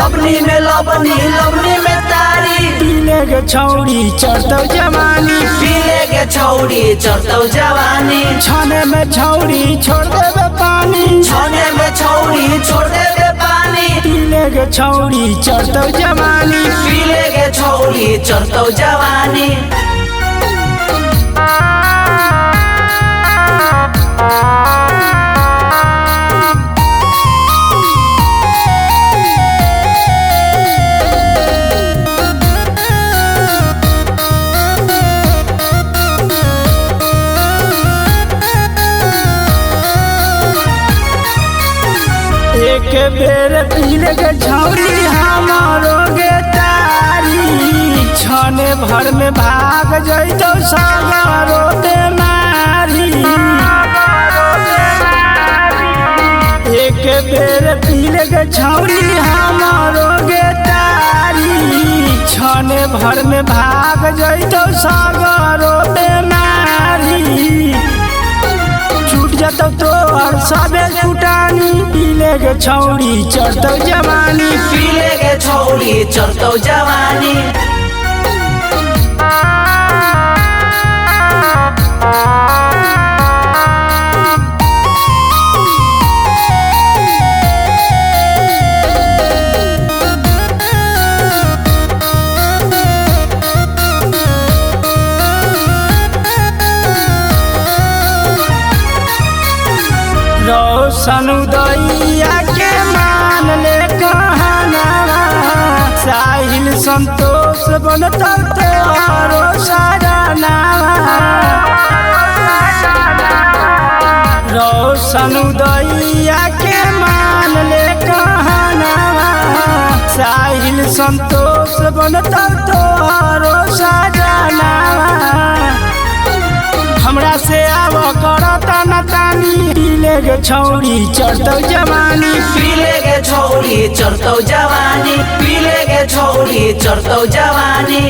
लवनी में लवनी लवनी में तारी पीले के छौड़ी चढ़तौ जवानी पीले के छौड़ी चढ़तौ जवानी छाने में छौड़ी छोड़ देबे पानी छाने में छौड़ी छोड़ देबे पानी पीले के छौड़ी चढ़तौ जवानी पीले के छौड़ी चढ़तौ जवानी एक बेर पीले के छौड़ी हमारो गे तारी छाने भर में भाग जैतौ सागरो बेमारी एक बेर पीले के छौड़ी हमारो गे तारी छाने भर में भाग जैतौ सागरो बेमारी छूट जतौ तोहर सबे छुटानी पीले के छौड़ी चढ़तौ जवानी पीले के छौड़ी चढ़तौ जवानी रोशन उदैया के मान ले कहनावा साहिल संतोष बनतौ तोहरो सजनावा रोशन उदैया के मान ले कहनावा साहिल संतोष बनतौ तोहरो सजनावा हमरा से आव करता न तानी पीले के छौड़ी चढ़तौ जवानी पीले के छौड़ी चढ़तौ जवानी पीले के छौड़ी चढ़तौ जवानी।